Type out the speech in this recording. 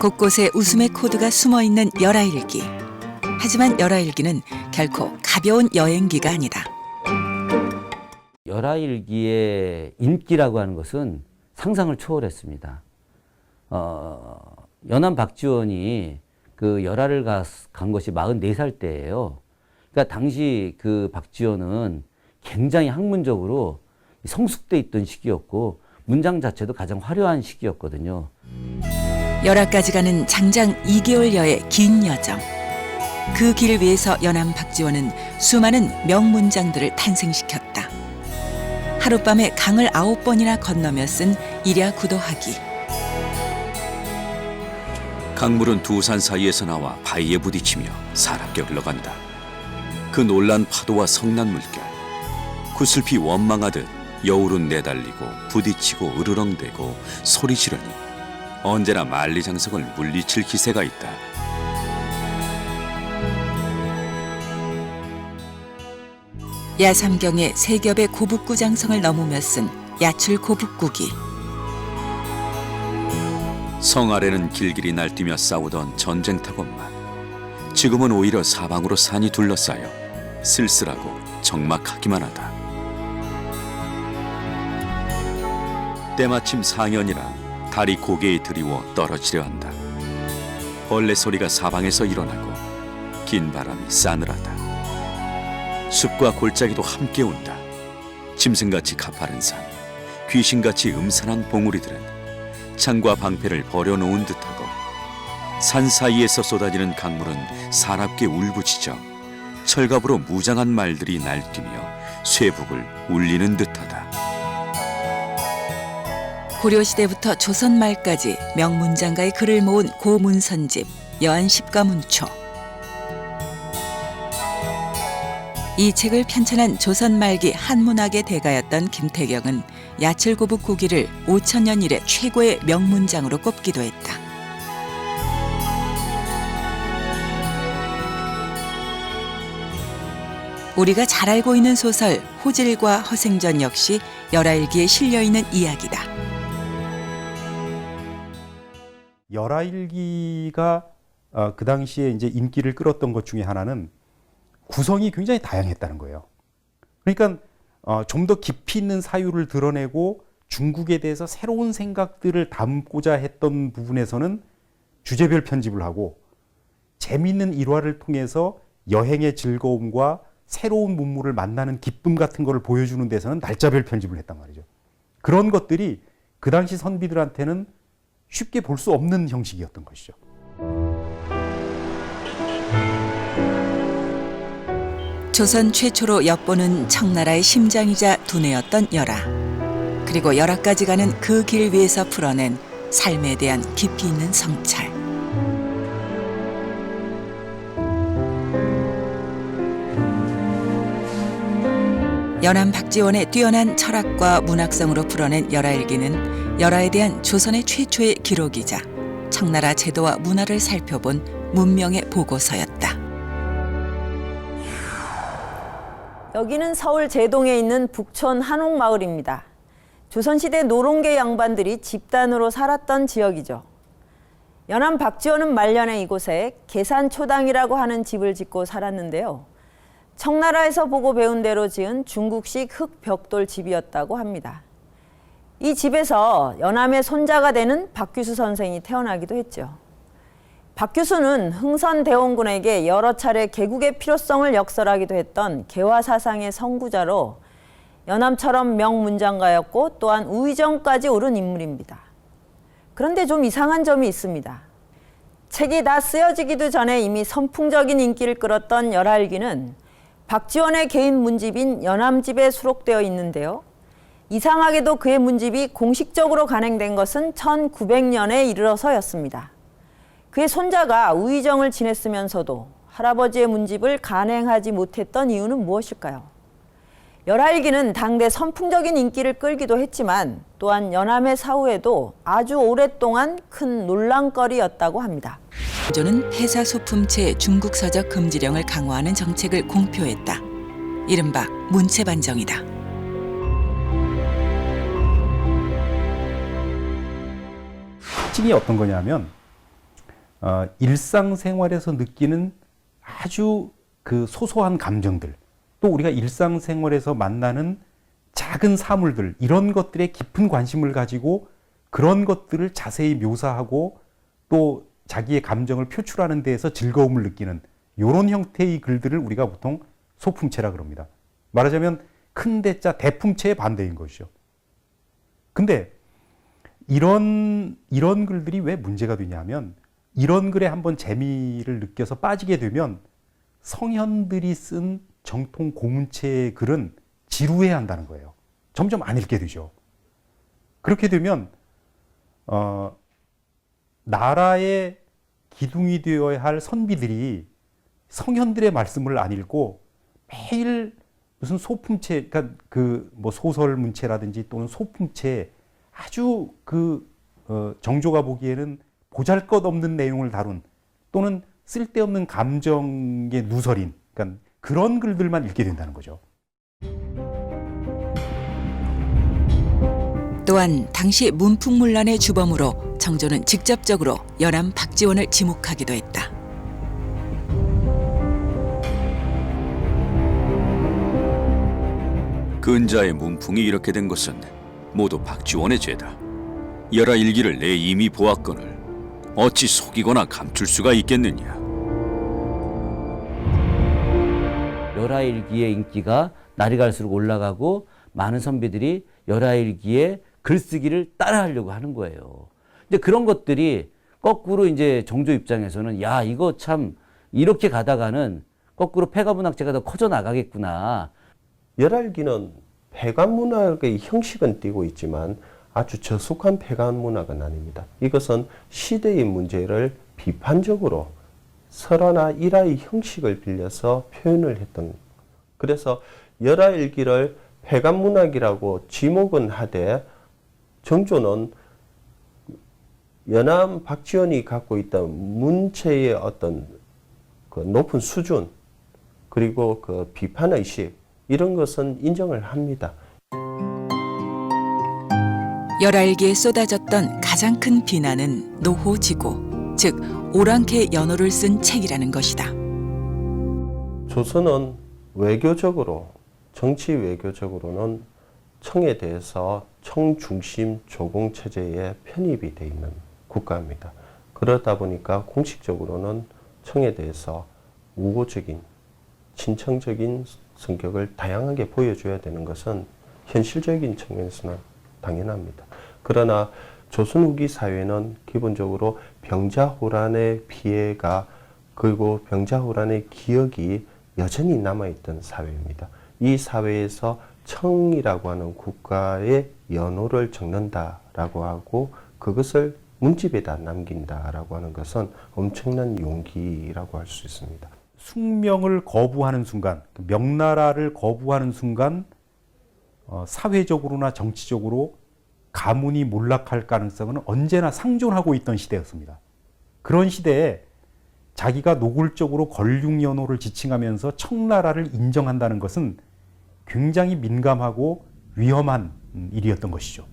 곳곳에 웃음의 코드가 숨어있는 열하일기. 하지만 열하일기는 결코 가벼운 여행기가 아니다. 열하일기의 인기라고 하는 것은 상상을 초월했습니다. 연암 박지원이 그 열하를 간 것이 44살 때예요. 그러니까 당시 그 박지원은 굉장히 학문적으로 성숙돼 있던 시기였고 문장 자체도 가장 화려한 시기였거든요. 열하까지 가는 장장 2개월여의 긴 여정. 그 길을 위해서 연암 박지원은 수많은 명문장들을 탄생시켰다. 하룻밤에 강을 9번이나 건너며 쓴 일야구도하기. 강물은 두 산 사이에서 나와 바위에 부딪히며 사납게 흘러간다. 그 놀란 파도와 성난 물결, 구슬피 원망하듯 여울은 내달리고 부딪히고 으르렁대고 소리 지르니 언제나 만리장성을 물리칠 기세가 있다. 야삼경의 세 겹의 고북구장성을 넘으며 쓴 야출고북국이. 성 아래는 길길이 날뛰며 싸우던 전쟁터건만 지금은 오히려 사방으로 산이 둘러싸여 쓸쓸하고 적막하기만 하다. 때마침 상연이라 달이 고개에 드리워 떨어지려 한다. 벌레 소리가 사방에서 일어나고 긴 바람이 싸늘하다. 숲과 골짜기도 함께 온다. 짐승같이 가파른 산, 귀신같이 음산한 봉우리들은 창과 방패를 버려놓은 듯하고 산 사이에서 쏟아지는 강물은 사납게 울부짖어 철갑으로 무장한 말들이 날뛰며 쇠북을 울리는 듯하다. 고려시대부터 조선말까지 명문장가의 글을 모은 고문선집 여한십가문초. 이 책을 편찬한 조선 말기 한문학의 대가였던 김태경은 야출고북국기를 5000년 이래 최고의 명문장으로 꼽기도 했다. 우리가 잘 알고 있는 소설 호질과 허생전 역시 열하일기에 실려있는 이야기다. 열하일기가 그 당시에 이제 인기를 끌었던 것 중에 하나는 구성이 굉장히 다양했다는 거예요. 그러니까 좀 더 깊이 있는 사유를 드러내고 중국에 대해서 새로운 생각들을 담고자 했던 부분에서는 주제별 편집을 하고 재미있는 일화를 통해서 여행의 즐거움과 새로운 문물을 만나는 기쁨 같은 거를 보여주는 데서는 날짜별 편집을 했단 말이죠. 그런 것들이 그 당시 선비들한테는 쉽게 볼 수 없는 형식이었던 것이죠. 조선 최초로 엿보는 청나라의 심장이자 두뇌였던 열하. 그리고 열하까지 가는 그 길 위에서 풀어낸 삶에 대한 깊이 있는 성찰. 연암 박지원의 뛰어난 철학과 문학성으로 풀어낸 열하일기는 열하에 대한 조선의 최초의 기록이자 청나라 제도와 문화를 살펴본 문명의 보고서였다. 여기는 서울 제동에 있는 북촌 한옥마을입니다. 조선시대 노론계 양반들이 집단으로 살았던 지역이죠. 연암 박지원은 말년에 이곳에 계산초당이라고 하는 집을 짓고 살았는데요. 청나라에서 보고 배운 대로 지은 중국식 흙벽돌 집이었다고 합니다. 이 집에서 연암의 손자가 되는 박규수 선생이 태어나기도 했죠. 박규수는 흥선대원군에게 여러 차례 개국의 필요성을 역설하기도 했던 개화사상의 선구자로 연암처럼 명문장가였고 또한 우의정까지 오른 인물입니다. 그런데 좀 이상한 점이 있습니다. 책이 다 쓰여지기도 전에 이미 선풍적인 인기를 끌었던 열하일기는 박지원의 개인 문집인 연암집에 수록되어 있는데요. 이상하게도 그의 문집이 공식적으로 간행된 것은 1900년에 이르러서였습니다. 그의 손자가 우의정을 지냈으면서도 할아버지의 문집을 간행하지 못했던 이유는 무엇일까요? 열하일기는 당대 선풍적인 인기를 끌기도 했지만 또한 연암의 사후에도 아주 오랫동안 큰 논란거리였다고 합니다. 조는 폐사 소품체 중국 서적 금지령을 강화하는 정책을 공표했다. 이른바 문체반정이다. 특징이 어떤 거냐면 일상생활에서 느끼는 아주 그 소소한 감정들, 또 우리가 일상생활에서 만나는 작은 사물들, 이런 것들에 깊은 관심을 가지고 그런 것들을 자세히 묘사하고 또 자기의 감정을 표출하는 데에서 즐거움을 느끼는 이런 형태의 글들을 우리가 보통 소품체라 그럽니다. 말하자면 큰 대자 대품체의 반대인 것이죠. 근데 이런 글들이 왜 문제가 되냐면, 이런 글에 한번 재미를 느껴서 빠지게 되면 성현들이 쓴 정통 고문체의 글은 지루해야 한다는 거예요. 점점 안 읽게 되죠. 그렇게 되면 나라의 기둥이 되어야 할 선비들이 성현들의 말씀을 안 읽고 매일 무슨 소품체, 그러니까 그 뭐 소설 문체라든지 또는 소품체, 아주 정조가 보기에는 보잘것없는 내용을 다룬 또는 쓸데없는 감정에 누설인, 그러니까 그런 글들만 읽게 된다는 거죠. 또한 당시 문풍문란의 주범으로 정조는 직접적으로 연암 박지원을 지목하기도 했다. 근자의 문풍이 이렇게 된 것은 모두 박지원의 죄다. 열하일기를 내 이미 보았거늘 어찌 속이거나 감출 수가 있겠느냐. 열하일기의 인기가 날이 갈수록 올라가고 많은 선비들이 열하일기의 글쓰기를 따라하려고 하는 거예요. 근데 그런 것들이 거꾸로 이제 정조 입장에서는 야, 이거 참 이렇게 가다가는 거꾸로 폐가문학재가 더 커져 나가겠구나. 열하일기는 폐가문학의 형식은 띠고 있지만 아주 저속한 폐가문학은 아닙니다. 이것은 시대의 문제를 비판적으로 설화나 일화의 형식을 빌려서 표현을 했던, 그래서 열하일기를 폐가문학이라고 지목은 하되 정조는 연암 박지원이 갖고 있던 문체의 어떤 그 높은 수준 그리고 그 비판의식, 이런 것은 인정을 합니다. 열하일기에 쏟아졌던 가장 큰 비난은 노호지고, 즉 오랑캐 연호를 쓴 책이라는 것이다. 조선은 외교적으로, 정치 외교적으로는 청에 대해서 청중심 조공체제에 편입이 되어 있는 국가입니다. 그러다 보니까 공식적으로는 청에 대해서 우호적인, 친청적인 성격을 다양하게 보여줘야 되는 것은 현실적인 측면에서는 당연합니다. 그러나 조선 후기 사회는 기본적으로 병자호란의 피해가, 그리고 병자호란의 기억이 여전히 남아있던 사회입니다. 이 사회에서 청이라고 하는 국가의 연호를 적는다라고 하고 그것을 문집에다 남긴다라고 하는 것은 엄청난 용기라고 할 수 있습니다. 숙명을 거부하는 순간, 명나라를 거부하는 순간 사회적으로나 정치적으로 가문이 몰락할 가능성은 언제나 상존하고 있던 시대였습니다. 그런 시대에 자기가 노골적으로 권륙연호를 지칭하면서 청나라를 인정한다는 것은 굉장히 민감하고 위험한 일이었던 것이죠.